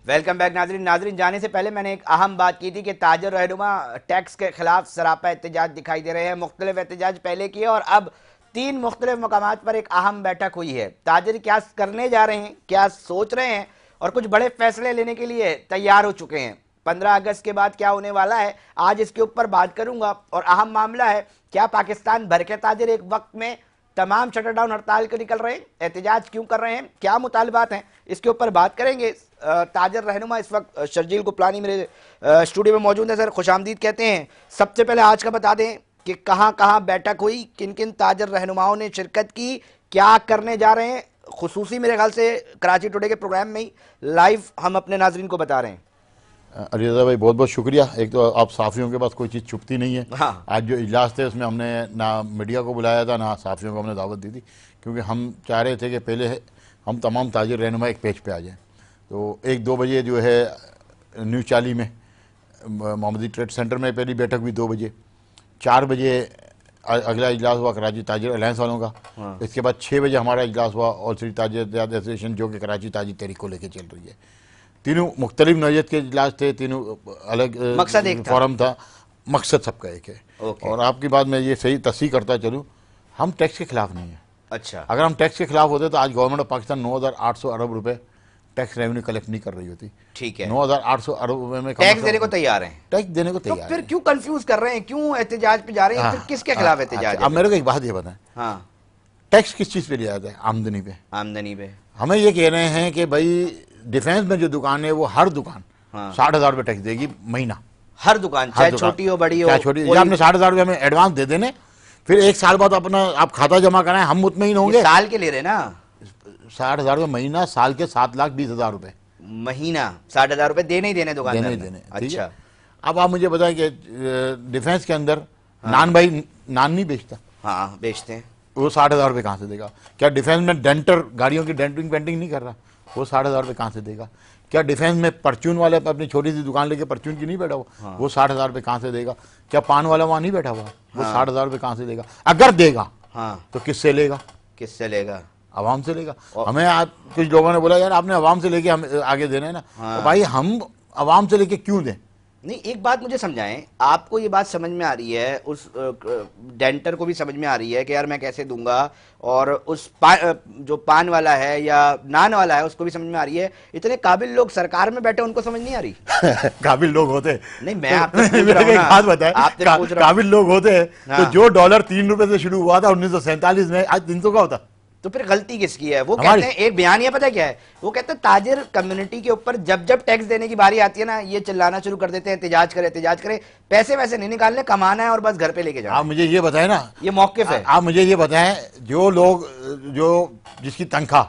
Welcome back नाजरीन। नाजरीन, जाने से पहले मैंने एक अहम बात की थी कि ताजर रहनुमा टैक्स के खिलाफ सरापा एहतजाज दिखाई दे रहे हैं। मुख्तलिफ एहतजाज पहले किए और अब 3 मुख्तलिफ मकामात पर एक अहम बैठक हुई है। ताजर क्या करने जा रहे हैं, क्या सोच रहे हैं और कुछ बड़े फैसले लेने के लिए तैयार हो चुके हैं। 15 अगस्त के बाद क्या होने वाला है, आज इसके ऊपर बात करूंगा। और अहम मामला है, क्या पाकिस्तान भर के ताजर एक वक्त में तमाम शटर डाउन हड़ताल के निकल रहे हैं, एहतजाज क्यों कर रहे हैं, क्या मुतालबात हैं, इसके ऊपर बात करेंगे। ताजर रहनुमा इस वक्त शर्जील गुपलानी मेरे स्टूडियो में मौजूद है। सर खुशामदीद कहते हैं। सबसे पहले आज का बता दें कि कहां कहां बैठक हुई, किन किन ताजर रहनुमाओं ने शिरकत की, क्या करने जा रहे हैं। खुसूसी मेरे ख्याल से कराची टुडे के प्रोग्राम में ही लाइव हम अपने नाजरीन को बता रहे हैं। रियाजा भाई बहुत बहुत शुक्रिया। एक तो आप साफ़ियों के पास कोई चीज़ छुपती नहीं है। हाँ। आज जो इजलास थे उसमें हमने ना मीडिया को बुलाया था ना साफ़ियों को हमने दावत दी थी, क्योंकि हम चाह रहे थे कि पहले हम तमाम ताजिर रहनुमा एक पेज पे आ जाएं। तो 1-2 बजे जो है न्यू चाली में मोहम्मदी ट्रेड सेंटर में पहली बैठक हुई, 2 बजे। 4 बजे अगला इजलास हुआ कराची ताजिर अलायंस वालों का। हाँ। इसके बाद 6 बजे हमारा इजलास हुआ ऑल सिटी ताजिर एसोसिएशन, जो कि कराची ताजिर तहरीक को लेकर चल रही है। तीनों मुख्तलिफ नौयत के इजलास थे, तीनों अलग मकसद एक था। फोरम था, मकसद सबका एक है। और आपकी बात मैं ये सही तस्दीक करता चलूँ, हम टैक्स के खिलाफ नहीं है। अच्छा, अगर हम टैक्स के खिलाफ होते तो आज गवर्नमेंट ऑफ पाकिस्तान 9,800 अरब रुपए टैक्स रेवेन्यू कलेक्ट नहीं कर रही होती। ठीक है, 9,800 अरब रुपए में टैक्स देने को तैयार हैं। टैक्स देने को तो तैयार फिर है। क्यों कंफ्यूज कर रहे हैं, क्यों एहतजाज पे जा रहे हैं, फिर किसके खिलाफ एहतजाज है? अब मेरे को एक बात ये बताएं, हाँ, टैक्स किस चीज़ पे लिया जाता है? आमदनी पे। आमदनी पे। हमें ये कह रहे हैं कि भाई डिफेंस में जो दुकान है वो हर दुकान 60,000 रुपये टैक्स देगी महीना। हर दुकान, चाहे छोटी हो बड़ी हो, चाहे छोटी, या आपने 60,000 रुपये हमें एडवांस दे देने, फिर 1 साल बाद अपना आप खाता जमा कराएं, हम मुतमईन होंगे। साल के ले रहे ना, 60,000 रुपये महीना, साल के 7,20,000 रुपये महीना 60,000 रुपए देने ही देने दुकान देने ही देने। ठीक अच्छा, है। अब आप मुझे बताएं कि डिफेंस के अंदर नान भाई नान नहीं बेचता, हाँ बेचते हैं, वो 60,000 रुपये कहाँ से देगा? क्या डिफेंस में डेंटर गाड़ियों की डेंटिंग पेंटिंग नहीं कर रहा, वो 60,000 रुपये कहाँ से देगा? क्या डिफेंस में परचून वाले अपनी छोटी सी दुकान लेके परचून की नहीं बैठा हुआ, वो 60,000 रुपये कहाँ से देगा? क्या पान वाला वहाँ नहीं बैठा हुआ, वो 60,000 रुपये कहाँ से देगा? अगर देगा तो किससे लेगा? किससे लेगा? आवाम से लेगा। हमें आज कुछ लोगों ने बोला यार आपने आवाम से लेके हम आगे देना है ना। तो भाई हम आवाम से लेके क्यों दें? नहीं, एक बात मुझे समझाएं, आपको ये बात समझ में आ रही है, उस डेंटर को भी समझ में आ रही है कि यार मैं कैसे दूंगा, और उस जो पान वाला है या नान वाला है उसको भी समझ में आ रही है। इतने काबिल लोग सरकार में बैठे, उनको समझ नहीं आ रही? काबिल लोग होते नहीं, मैं आपसे पूछ रहा हूं ना, बात बताए, काबिल लोग होते तो जो डॉलर 3 रुपए से शुरू हुआ था 1947 में, आज 300 का होता। तो फिर गलती किसकी है? वो कहते हैं, एक बयान ये पता है क्या है, वो कहते हैं ताजिर कम्युनिटी के ऊपर जब जब टैक्स देने की बारी आती है ना, ये चिल्लाना शुरू कर देते हैं, एहतजाज करे, पैसे वैसे नहीं निकालने, कमाना है और बस घर पे लेके जाना। आप मुझे ये बताएं ना, ये मौक़िफ़ है। आप मुझे ये बताएं, जो लोग जिसकी तनख्वाह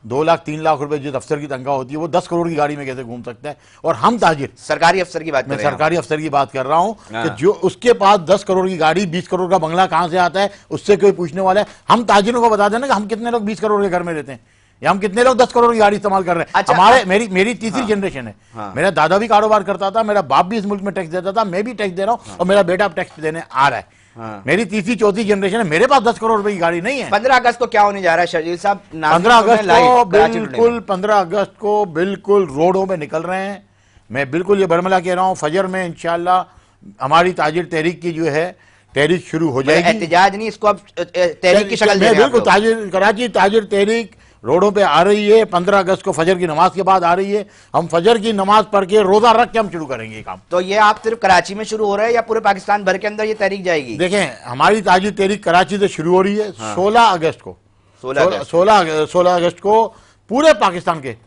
2 लाख 3 लाख रुपए जिस अफसर की तनख्वाह होती है, वो 10 करोड़ की गाड़ी में कैसे घूम सकता है? और हम ताजिर, सरकारी अफसर की बात, मैं सरकारी अफसर की बात कर रहा हूं कि जो उसके पास 10 करोड़ की गाड़ी, 20 करोड़ का बंगला कहां से आता है, उससे कोई पूछने वाला है? हम ताजिरों को बता देना कि हम कितने लोग 20 करोड़ के घर में रहते हैं, या हम कितने लोग 10 करोड़ की गाड़ी इस्तेमाल कर रहे हैं। अच्छा, हमारे मेरी तीसरी जनरेशन है। मेरा दादा भी कारोबार करता था, मेरा बाप भी इस मुल्क में टैक्स देता था, मैं भी टैक्स दे रहा हूं, और मेरा बेटा अब टैक्स देने आ रहा है। मेरी तीसरी चौथी जनरेशन है, मेरे पास 10 करोड़ रुपए की गाड़ी नहीं है। 15 अगस्त को क्या होने जा रहा है शर्जील साहब? 15 अगस्त को बिल्कुल रोडों में निकल रहे हैं। मैं बिल्कुल ये बरमला कह रहा हूँ, फजर में इंशाल्लाह हमारी ताजिर तहरीक की जो है तहरीक शुरू हो जाएगी। एहतजाज नहीं, इसको अब तहरीक की शक्ल दे रहे हैं। बिल्कुल कराची ताजिर तहरीक रोडों पे आ रही है। 15 अगस्त को फजर की नमाज के बाद आ रही है। हम फजर की नमाज पढ़ के रोजा रख के हम शुरू करेंगे काम। तो ये आप सिर्फ कराची में शुरू हो रहे हैं या पूरे पाकिस्तान भर के अंदर ये तहरीक जाएगी? देखें, हमारी ताजिर तहरीक कराची से शुरू हो रही है। 16 अगस्त को 16 अगस्त को पूरे पाकिस्तान के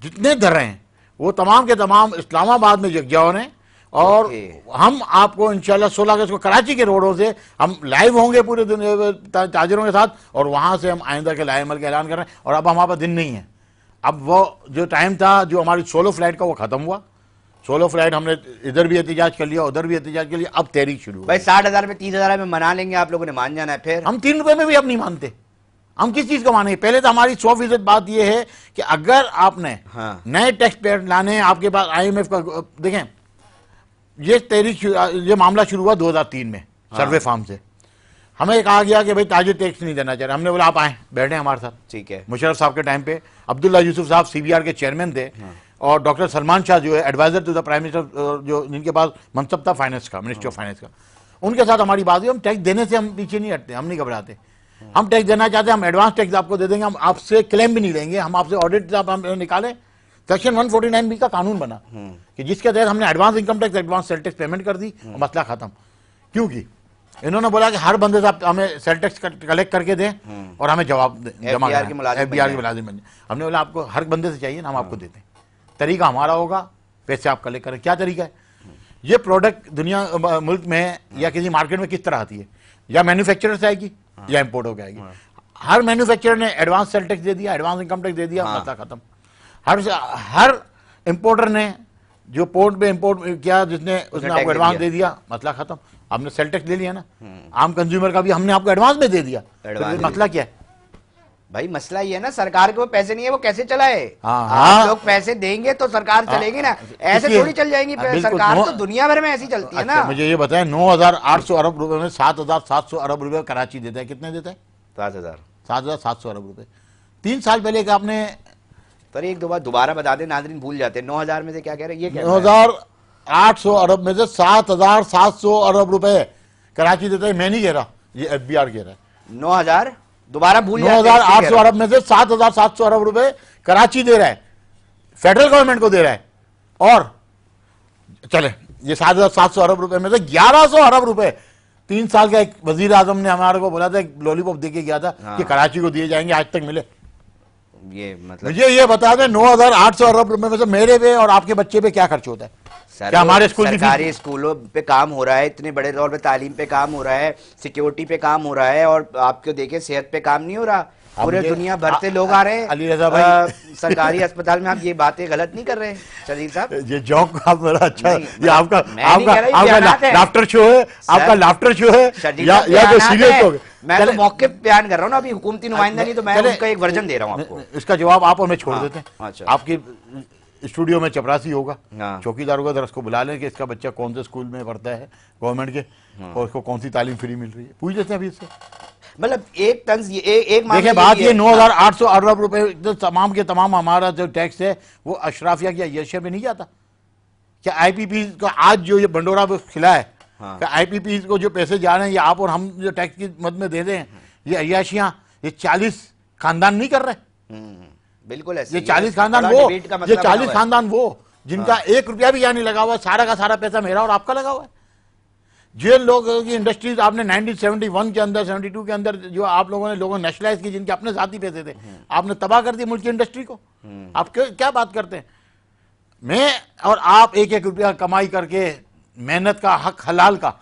जितने दर्रे हैं वो तमाम के तमाम इस्लामाबाद में यकजा हो रहे हैं। और हम आपको इंशाल्लाह 16 अगस्त को कराची के रोडों से हम लाइव होंगे पूरे ताजिरों के साथ, और वहां से हम आइंदा के लाएमल का ऐलान कर रहे हैं। और अब हमारे पास दिन नहीं है, अब वो जो टाइम था जो हमारी सोलो फ्लाइट का वो खत्म हुआ। सोलो फ्लाइट हमने इधर भी एहतजाज कर लिया, उधर भी एहतजाज कर लिया, अब तहरीक शुरू। भाई 60,000 में 30,000 में मना लेंगे, आप लोगों ने मान जाना है। फिर हम 3 रुपए में भी अब नहीं मानते। हम किस चीज को मानेंगे? पहले तो हमारी 100% बात यह है कि अगर आपने नए टैक्स पेयर लाने, आपके पास IMF का, देखें ये मामला शुरू हुआ 2003 में सर्वे फार्म से। हमें कहा गया कि भाई ताजिर टैक्स नहीं देना चाह रहे। हमने बोला आप आए बैठे हमारे साथ। ठीक है। मुशर्रफ साहब के टाइम पे अब्दुल्ला यूसुफ साहब CBR के चेयरमैन थे। और डॉक्टर सलमान शाह जो है adviser to the prime minister, जो जिनके पास मनसब था फाइनेंस का, मिनिस्ट्री ऑफ फाइनेंस का, उनके साथ हमारी बात हुई। हम टैक्स देने से हम पीछे नहीं हटते, हम नहीं घबराते। हम टैक्स देना चाहते हैं, हम एडवांस टैक्स आपको दे देंगे, हम आपसे क्लेम भी नहीं लेंगे, हम आपसे ऑडिट आप हम निकालें। सेक्शन 149B का कानून बना कि जिसके तहत हमने advance income tax, advance sale tax payment कर दी, मसला खत्म। क्योंकि इन्होंने बोला कि हर बंदे से आप हमें सेल टैक्स कलेक्ट करके दें और हमें जवाब जमा FBR के मुलाजिम बन जाए। हमने बोला आपको हर बंदे से चाहिए ना, हम आपको देते हैं, तरीका हमारा होगा, पैसे आप कलेक्ट करें। क्या तरीका है? ये प्रोडक्ट दुनिया मुल्क में या किसी मार्केट में किस तरह आती है, या मैन्युफैक्चरर से आएगी या इंपोर्ट होकर आएगी। हर मैन्युफैक्चरर ने एडवांस सेल टैक्स दे दिया, एडवांस इनकम टैक्स दे दिया, मसला खत्म। हर इंपोर्टर ने जो पोर्ट पे इंपोर्ट किया, जिसने उसने आपको एडवांस दे दिया, मसला खत्म। आपने सेल टैक्स ले लिया ना, आम कंज्यूमर का भी हमने आपको एडवांस में दे दिया, मसला क्या है भाई? मसला ये है ना, सरकार के वो पैसे नहीं है, वो कैसे चलाए? हाँ, आप लोग पैसे देंगे तो सरकार चलेगी ना, ऐसे थोड़ी चल जाएंगी सरकार। तो दुनिया भर में ऐसी चलती है ना। मुझे ये बताएं, 9,800 अरब रुपए में 7,700 अरब रुपए कराची देता है। कितने देता है? 7,700 अरब रुपए। 3 साल पहले का आपने, पर एक दो बार दोबारा बता दें, नाज़रीन भूल जाते हैं। 9,000 में से क्या कह रहे हैं? ये 9,800 अरब में से 7,700 अरब रुपए कराची देता है। मैं नहीं कह रहा, ये FBR कह रहा है। 9,000 दोबारा भूल 9,800 अरब में से 7,700 अरब रुपए कराची दे रहा है, फेडरल गवर्नमेंट को दे रहा है। और चले, ये 7,700 अरब रुपए में से 1,100 अरब रुपए 3 साल का एक वजीर आजम ने हमारे को बोला था, एक लॉलीपॉप दे के गया था कि कराची को दिए जाएंगे, आज तक मिले? ये मतलब मुझे ये बता दें, 9,800 अरब रुपए में से मेरे पे और आपके बच्चे पे क्या खर्च होता है? क्या हमारे स्कूल सरकारी स्कूलों पे काम हो रहा है, इतने बड़े तौर पे तालीम पे काम हो रहा है, सिक्योरिटी पे काम हो रहा है, और आपको देखे सेहत पे काम नहीं हो रहा। पूरे दुनिया भर से लोग आ रहे हैं अली रजा भाई, सरकारी अस्पताल में। आप ये बातें गलत नहीं कर रहे हैं शरीफ साहब। ये जोक आप बड़ा अच्छा, ये आपका लाफ्टर शो है, आपका लाफ्टर शो है या जो सीरियस हो गए? मैं तो मौके बयान कर रहा हूँ ना, अभी हुकूमती नुमाइंदा नहीं, तो मैं उनका एक वर्जन दे रहा हूँ आपको। इसका जवाब आप और मैं छोड़ देते हैं। अच्छा, आपकी स्टूडियो में चपरासी होगा, चौकीदार होगा, उसको बुला लें कि इसका बच्चा कौन से स्कूल में पढ़ता है गवर्नमेंट के, और उसको कौन सी तालीम फ्री मिल रही है, पूछ लेते हैं अभी इससे। मतलब एक तंज एक देखिए, बात ये 9,800 अरब रुपए तो तमाम के तमाम हमारा जो टैक्स है वो अशराफिया की अय्याशिया पे नहीं जाता क्या? IPP का आज जो ये बंडोरा खिला है, IPP को जो पैसे जा रहे हैं, ये आप और हम जो टैक्स की मद में दे दें, ये अय्याशियां ये 40 खानदान नहीं कर रहे। बिल्कुल ऐसे। ये 40 खानदान वो, ये 40 खानदान वो जिनका 1 रुपया भी यहाँ नहीं लगा हुआ, सारा का सारा पैसा मेरा और आपका लगा हुआ है। जो लोगों की इंडस्ट्रीज आपने 1971 के अंदर, 72 के अंदर जो आप लोगों ने नेशनलाइज की, जिनके अपने साथी पैसे थे, आपने तबाह कर दी मुल्क की इंडस्ट्री को। आप क्या बात करते हैं? मैं और आप 1-1 रुपया कमाई करके मेहनत का हक हलाल का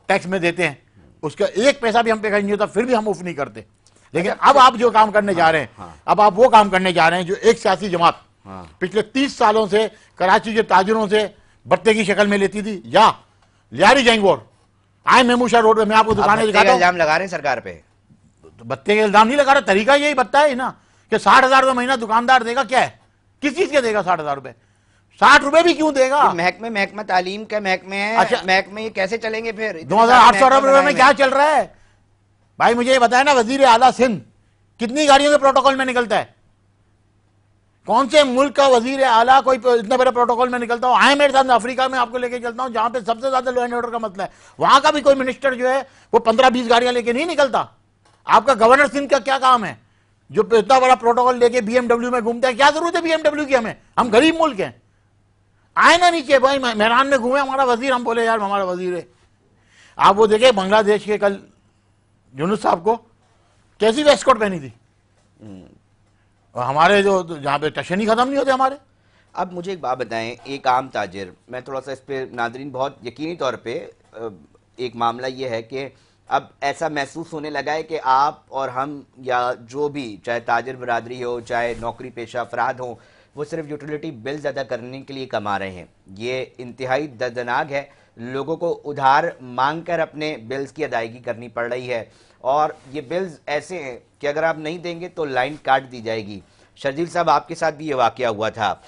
टैक्स में देते हैं, उसका 1 पैसा भी हम पे खर्च नहीं होता, फिर भी हम उफ नहीं करते। लेकिन अब आप जो काम करने जा रहे हैं, अब आप वो काम करने जा रहे हैं जो एक सियासी जमात पिछले 30 सालों से कराची के ताजिरों से बत्ते की शक्ल में लेती थी, या लियारी जैंगोर आए मेमूशा रोड पे, मैं आपको दुकानें दिखाता हूं। इल्जाम लगा रहे हैं सरकार पे, तो बत्ते के इल्जाम नहीं लगा रहा, तरीका यही बत्ता है ना कि 60,000 रुपये महीना दुकानदार देगा। क्या है, किस चीज के देगा 60,000 रुपए? 60 रुपए भी क्यों देगा? महकमा तालीम का महकमे है। अच्छा, महकमे ये कैसे चलेंगे फिर? 2,800 अरब रुपए में क्या चल रहा है भाई? मुझे ये बताया ना, वजीर आला सिंध कितनी गाड़ियों के प्रोटोकॉल में निकलता है? कौन से मुल्क का वजीर आला कोई इतने बड़े प्रोटोकॉल में निकलता हो? आए मेरे साथ, अफ्रीका में आपको लेके चलता हूं, जहां पे सबसे ज्यादा लॉ एंड ऑर्डर का मसला है। वहां का भी कोई मिनिस्टर जो है वो 15-20 गाड़ियां लेके नहीं निकलता। आपका गवर्नर सिंध का क्या काम है जो इतना बड़ा प्रोटोकॉल लेके BMW में घूमता है? क्या जरूरत है BMW की? हमें, हम गरीब मुल्क हैं। आए ना नीचे भाई, मैदान में घूमे हमारा वजीर, हम बोले यार हमारा वजीर है। आप वो देखे बांग्लादेश के कल यूनुस साहब को कैसी वेस्ट कोट पहनी थी, और हमारे जो जहाँ पे टशन ही खत्म नहीं होते हमारे। अब मुझे एक बात बताएं, एक आम ताजिर, मैं थोड़ा सा इस पे नाजरीन बहुत यकीनी तौर पे, एक मामला ये है कि अब ऐसा महसूस होने लगा है कि आप और हम या जो भी, चाहे ताजिर बरादरी हो, चाहे नौकरी पेशा अफराद हो, वो सिर्फ यूटिलिटी बिल्स अदा करने के लिए कमा रहे हैं। ये इंतहाई दर्दनाक है। लोगों को उधार मांग कर अपने बिल्स की अदायगी करनी पड़ रही है, और ये बिल्स ऐसे हैं कि अगर आप नहीं देंगे तो लाइन काट दी जाएगी। शर्जील साहब, आपके साथ भी ये वाकया हुआ था।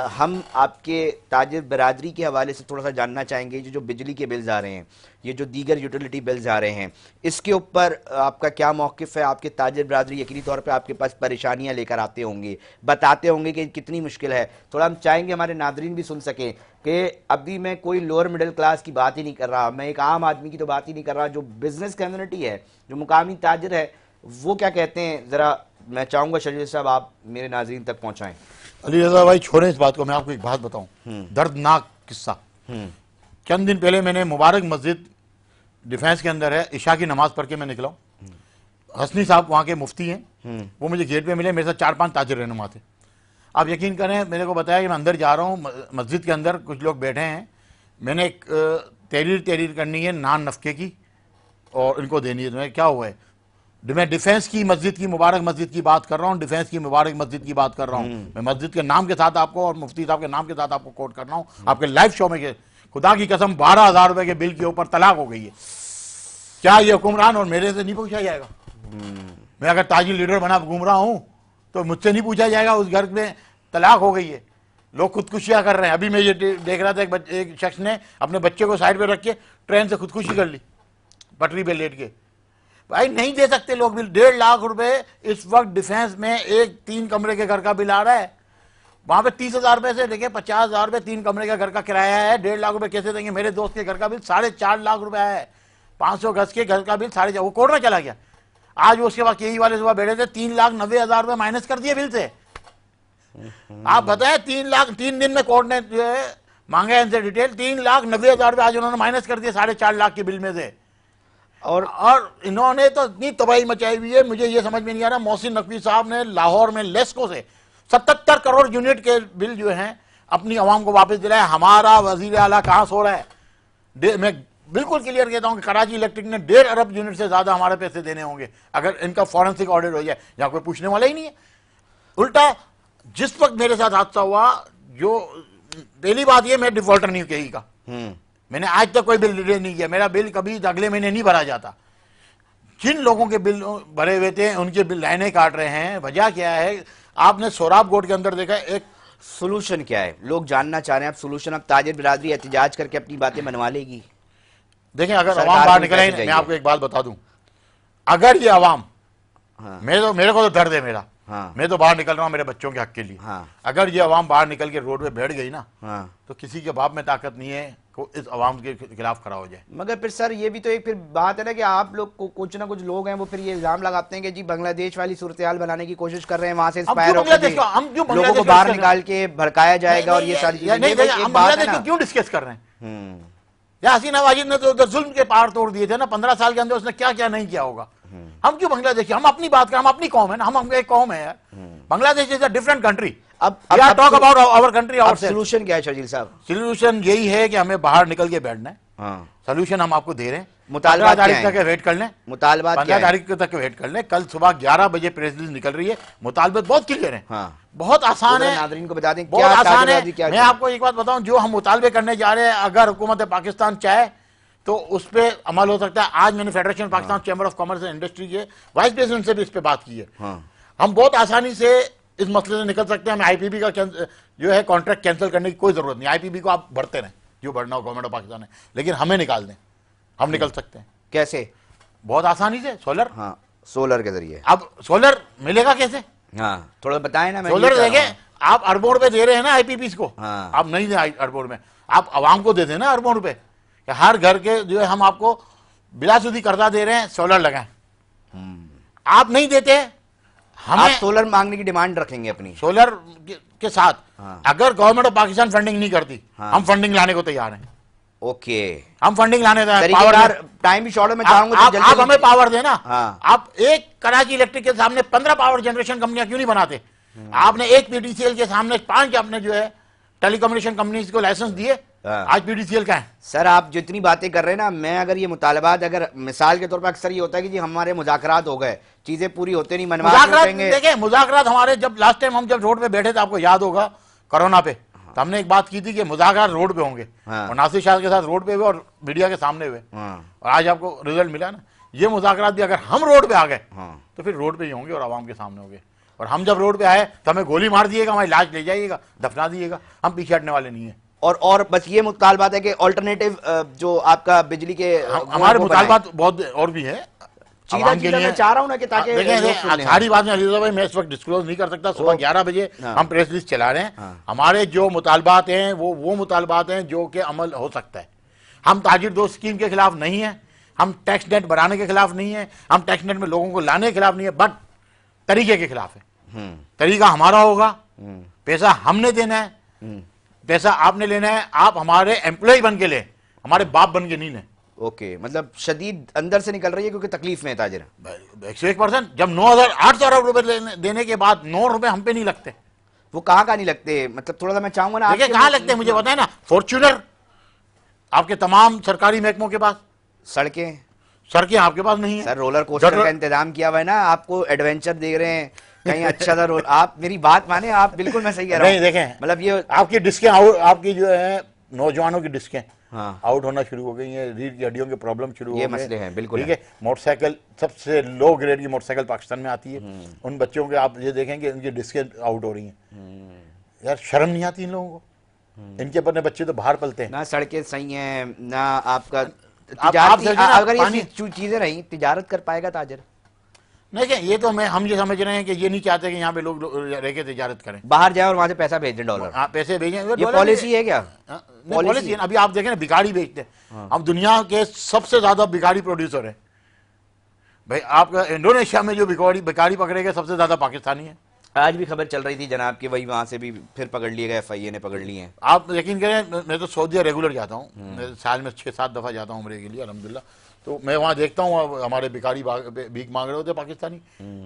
हम आपके ताजिर बरादरी के हवाले से थोड़ा सा जानना चाहेंगे, जो बिजली के बिल्स आ रहे हैं, ये जो दीगर यूटिलिटी बिल्स आ रहे हैं, इसके ऊपर आपका क्या मौक़िफ़ है? आपके ताजिर बरादरी यकीनी तौर पे आपके पास परेशानियां लेकर आते होंगे, बताते होंगे कि कितनी मुश्किल है। थोड़ा हम चाहेंगे हमारे नादरीन भी सुन सकें कि अभी मैं कोई लोअर मिडिल क्लास की बात ही नहीं कर रहा, मैं एक आम आदमी की तो बात ही नहीं कर रहा, जो बिज़नेस कम्युनिटी है, जो मुकामी ताजिर है, वो क्या कहते हैं। ज़रा मैं चाहूँगा शर्जील साहब आप मेरे नाज़रीन तक पहुँचाएँ। अली रज़ा भाई, छोड़ें इस बात को, मैं आपको एक बात बताऊं, दर्दनाक किस्सा। चंद दिन पहले मैंने मुबारक मस्जिद डिफेंस के अंदर है, इशा की नमाज पढ़ के मैं निकला हूँ। हसनी साहब वहाँ के मुफ्ती हैं, वो मुझे गेट पे मिले, मेरे साथ 4-5 ताजिर रहनुमा थे। आप यकीन करें, मेरे को बताया कि मैं अंदर जा रहा हूँ, मस्जिद के अंदर कुछ लोग बैठे हैं, मैंने एक तहरीर करनी है नान नफ़के की और इनको देनी है। तुम्हें क्या हुआ है? मैं डिफेंस की मस्जिद की, मुबारक मस्जिद की बात कर रहा हूँ, डिफेंस की मुबारक मस्जिद की बात कर रहा हूँ। मैं मस्जिद के नाम के साथ आपको और मुफ्ती साहब के नाम के साथ आपको कोट कर रहा हूँ, आपके लाइव शो में। खुदा की कसम 12,000 रुपए के बिल के ऊपर तलाक हो गई है। क्या ये हुक्मरान और मेरे से नहीं पूछा जाएगा? मैं अगर ताजी लीडर बना घूम रहा हूँ तो मुझसे नहीं पूछा जाएगा उस घर में तलाक हो गई है, लोग खुदकुशियां कर रहे हैं। अभी मैं ये देख रहा था, एक शख्स ने अपने बच्चे को साइड पे रख के ट्रेन से खुदकुशी कर ली, पटरी पे लेट के। भाई नहीं दे सकते लोग बिल। 1.5 लाख रुपए इस वक्त डिफेंस में एक 3 कमरे के घर का बिल आ रहा है। वहां पे 30,000 रुपए से लेके 50,000 रुपए 3 कमरे का घर का किराया है। 1.5 लाख रुपए कैसे देंगे? मेरे दोस्त के घर का बिल 4.5 लाख रुपए है। 500 गज के घर का बिल 4.5, वो कोर्ट में चला गया। आज उसके बाद केई वाले सुबह बैठे थे, 3,90,000 रुपए माइनस कर दिए बिल से। आप बताएं, 3 लाख 3 दिन में कोर्ट ने जो है मांगा इनसे डिटेल, 3,90,000 रुपए आज उन्होंने माइनस कर दिए 4.5 लाख के बिल में से। और इन्होंने तो इतनी तबाही मचाई हुई है, मुझे ये समझ में नहीं आ रहा। मोहसिन नकवी साहब ने लाहौर में लेस्को से 77 करोड़ यूनिट के बिल जो हैं अपनी आवाम को वापस दिलाए। हमारा वजीर आला कहाँ सो रहा है? मैं बिल्कुल क्लियर कहता हूं कि कराची इलेक्ट्रिक ने 1.5 अरब यूनिट से ज्यादा हमारे पैसे देने होंगे अगर इनका फॉरेंसिक ऑडिट हो जाए। यहाँ कोई पूछने वाला ही नहीं है। उल्टा जिस वक्त मेरे साथ हादसा हुआ, जो पहली बात ये, मैं डिफॉल्टर नहीं कही का, मैंने आज तक कोई बिल रिलीज नहीं किया। मेरा बिल कभी अगले महीने नहीं भरा जाता। जिन लोगों के बिल भरे हुए थे उनके बिल लाइनें काट रहे हैं। वजह क्या है? आपने सोराब गोट के अंदर देखा, एक सोल्यूशन क्या है? लोग जानना चाह रहे हैं। अब सोल्यूशन, अब ताजिर बिरादरी एहतजाज करके अपनी बातें मनवा लेगी। देखें, अगर अवाम बाहर निकले, मैं आपको एक बात बता दूं, अगर ये अवाम, मेरे को तो दर्द है मेरा, मैं तो बाहर निकल रहा हूं मेरे बच्चों के हक के लिए। अगर ये अवाम बाहर निकल के रोड पे बैठ गई ना, तो किसी के बाप में ताकत नहीं है को इस अवाम के खिलाफ खड़ा हो जाए। मगर फिर सर ये भी तो एक फिर बात है ना कि आप लोग को कुछ ना कुछ लोग हैं वो फिर ये इल्जाम लगाते हैं कि जी बांग्लादेश वाली सूरत हाल बनाने की कोशिश कर रहे हैं, वहां से इंस्पायर होकर लोगों को बाहर निकाल के भड़काया जाएगा और ये सारी चीजें। क्यों डिस्कस कर रहे हैं? या हसीना वाजिद ने तो जुल्म के पार तोड़ दिए थे ना 15 साल के अंदर, उसने क्या क्या नहीं किया होगा। हम क्यों बांग्लादेश? हम अपनी बात करें, हम अपनी कौम है ना, हम एक कौम है यार। Bangladesh is a different country. अब टॉक अबाउट आवर कंट्री। और सोल्यूशन क्या है शर्जील साहब? सोल्यूशन यही है कि हमें बाहर निकल के बैठना है। सोल्यूशन हम आपको दे रहे हैं। मुतालबा 15 तारीख तक वेट कर लें। मुतालबा 15 तारीख तक वेट कर लें। कल सुबह 11 बजे प्रेस रिलीज निकल रही है। मुतालबे बहुत क्लियर है, बहुत आसान है। नाज़रीन को बता दें, बहुत आसान है। मैं आपको एक बात बताऊं, जो हम मुतालबे करने जा रहे हैं, अगर हुकूमत पाकिस्तान चाहे तो उस पर अमल हो सकता है। आज मैंने federation Pakistan chamber of commerce and industry के वाइस प्रेसिडेंट से भी इस पर बात की है। हम बहुत आसानी से इस मसले से निकल सकते हैं। हमें आईपीबी का जो है कॉन्ट्रैक्ट कैंसिल करने की कोई जरूरत नहीं। आईपीबी को आप बढ़ते रहें, जो बढ़ना हो गवर्नमेंट ऑफ पाकिस्तान है, लेकिन हमें निकाल दें। हम निकल सकते हैं। कैसे? बहुत आसानी से, सोलर। सोलर के जरिए। अब सोलर मिलेगा कैसे? थोड़ा बताएं ना। सोलर देखें, आप अरबों रुपए दे रहे हैं ना आईपीपी को। आप नहीं दे अरबों में, आप आवाम को दे दें ना अरबों रुपए। हर घर के जो है हम आपको बिलाशुदी कर्जा दे रहे हैं, सोलर लगाएं। आप नहीं देते, आप सोलर मांगने की डिमांड रखेंगे अपनी। सोलर के साथ अगर गवर्नमेंट ऑफ पाकिस्तान फंडिंग नहीं करती, हम फंडिंग लाने को तैयार हैं। ओके, हम फंडिंग लाने तैयार। टाइम भी शॉर्ट में चाहूंगा, आप हमें पावर देना। आप एक कराची इलेक्ट्रिक के सामने 15 पावर जनरेशन कंपनियां क्यों नहीं बनाते? आपने एक पीडीसीएल के सामने 5 आपने जो है टेलीकम्युनिकेशन कंपनीज को लाइसेंस दिए। आज पीडीसीएल का है। सर आप जितनी बातें कर रहे हैं ना, मैं अगर ये मुतालबात, अगर मिसाल के तौर पर अक्सर ये होता है कि जी हमारे मुज़ाकरात हो गए, चीजें पूरी होते नहीं, देखिए मुज़ाकरात हमारे, जब लास्ट टाइम हम जब रोड पे बैठे थे, आपको याद होगा कोरोना पे, तो हमने एक बात की थी कि मुज़ाकरात रोड पे होंगे। और नासिर शाह के साथ रोड पे हुए और मीडिया के सामने हुए, और आज आपको रिजल्ट मिला ना। ये मुज़ाकरात भी अगर हम रोड पे आ गए तो फिर रोड पे ही होंगे और आवाम के सामने होंगे। और हम जब रोड पे आए तो हमें गोली मार दिएगा, हमारी लाश ले जाइएगा, दफना दिएगा, हम पीछे हटने वाले नहीं है। और बस ये मुतालबात है कि ऑल्टरनेटिव जो आपका बिजली के हमारे मुतालबात बहुत और भी है। सीधा चीज़ मैं चाह रहा हूं ना कि ताकि सारी बात में अलीजा भाई मैं इस वक्त डिस्क्लोज नहीं कर सकता। सुबह 11 बजे हम प्रेस रिलीज चला रहे हैं। हमारे जो मुतालबात हैं वो मुतालबात हैं जो कि अमल हो सकता है। हम ताजिर दोस्त स्कीम के खिलाफ नहीं है, हम टैक्स नेट बढ़ाने के खिलाफ नहीं है, हम टैक्स नेट में लोगों को लाने के खिलाफ नहीं है, बट तरीके के खिलाफ है। तरीका हमारा होगा, पैसा हमने देना है, पैसा आपने लेना है, आप हमारे एम्प्लॉय बन के ले, हमारे बाप बन के नहीं ले। ओके, मतलब शदीद अंदर से निकल रही है क्योंकि तकलीफ में है ताजिर। 101%। जब 9,800 अरब रुपए देने के बाद 9 रुपए हम पे नहीं लगते। वो कहाँ नहीं लगते, मतलब थोड़ा सा मैं चाहूंगा ना देखिए कहाँ लगते हैं मुझे बताए ना। फॉर्च्यूनर आपके तमाम सरकारी महकमों के पास, सड़कें आपके पास नहीं है। सर रोलर कोस्टर का इंतजाम किया हुआ है ना, आपको एडवेंचर दे रहे हैं कहीं अच्छा सा रोल। आप मेरी बात माने, आप बिल्कुल मैं सही कह रहा हूँ। नहीं देखें, मतलब ये आपकी डिस्कें आपकी जो है नौजवानों की डिस्कें हाँ आउट होना शुरू हो गई हैं, रीढ़ की हड्डियों के प्रॉब्लम शुरू हो गए, ये मसले हैं बिल्कुल। ठीक है, मोटरसाइकिल सबसे लो ग्रेड की मोटरसाइकिल पाकिस्तान में आती है, उन बच्चों के आप ये देखेंगे उनकी डिस्कें आउट हो रही हैं। यार शर्म नहीं आती इन लोगों को, इनके अपने बच्चे तो बाहर पलते हैं ना, सड़कें सही हैं ना, आपका अगर ये चीजें रही तिजारत कर पाएगा ताजिर? नहीं, ये तो हम ये समझ रहे हैं कि ये नहीं चाहते कि यहाँ पे लोग रह के तिजारत करें, बाहर जाए और वहां से पैसा भेज दें, डॉलर पैसे भेजें। ये पॉलिसी है क्या? पॉलिसी। अभी आप देखें ना, भिखारी बेचते हैं। हम दुनिया के सबसे ज्यादा भिखारी प्रोड्यूसर है भाई। आपका इंडोनेशिया में जो भिखारी पकड़े गए सबसे ज्यादा पाकिस्तानी है। आज भी खबर चल रही थी जनाब कि वही वहां से भी फिर पकड़ लिए गए, FIA ने पकड़ लिए हैं। आप यकीन करें, मैं तो सऊदीया रेगुलर जाता हूँ, साल में 6-7 दफा जाता हूँ उम्रे के लिए अल्हम्दुलिल्लाह। तो मैं वहाँ देखता हूँ हमारे भिखारी भीख मांग रहे होते पाकिस्तानी।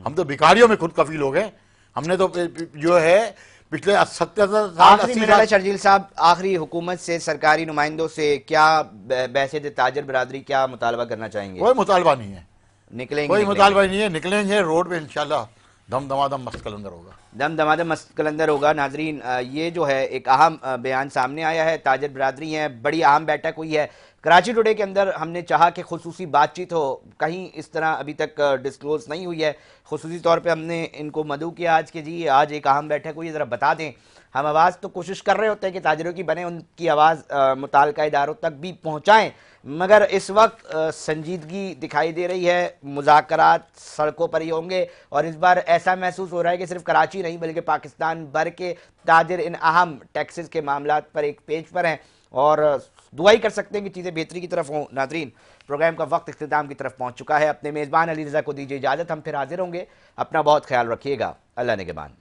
हम तो भिखारियों में खुद कफील हो गए। हमने तो जो है पिछले 70 साल। शर्जील साहब, आखिरी हुकूमत से, सरकारी नुमाइंदों से क्या बैसियत ताजिर बरादरी क्या मुतालबा करना चाहेंगे? कोई मुतालबा नहीं है, निकलेंगे, कोई मुतालबा नहीं है, निकलेंगे रोड पे इंशाल्लाह। दम दमादम मस्त कलंदर होगा, दम दमादम मस्त कलंदर होगा। नाजरीन, ये जो है एक अहम बयान सामने आया है, ताजिर बरादरी है, बड़ी अहम बैठक हुई है कराची टुडे के अंदर। हमने चाहा कि खुसूसी बातचीत हो, कहीं इस तरह अभी तक डिस्क्लोज नहीं हुई है। खुसूसी तौर पे हमने इनको मदऊ किया आज के जी आज एक अहम बैठक हुई है, ज़रा बता दें। हम आवाज़ तो कोशिश कर रहे होते हैं कि ताजिरों की बने, उनकी आवाज़ मुताल्लिका इदारों तक भी पहुँचाएँ, मगर इस वक्त संजीदगी दिखाई दे रही है। मुज़ाकरात सड़कों पर ही होंगे और इस बार ऐसा महसूस हो रहा है कि सिर्फ कराची नहीं बल्कि पाकिस्तान भर के ताजिर इन अहम टैक्सेस के मामलात पर एक पेज पर हैं और दुआई कर सकते हैं कि चीज़ें बेहतरी की तरफ हों। नाज़रीन, प्रोग्राम का वक्त इख्तिताम की तरफ पहुँच चुका है। अपने मेज़बान अली रज़ा को दीजिए इजाज़त, हम फिर हाजिर होंगे। अपना बहुत ख्याल रखिएगा। अल्लाह निगहबान।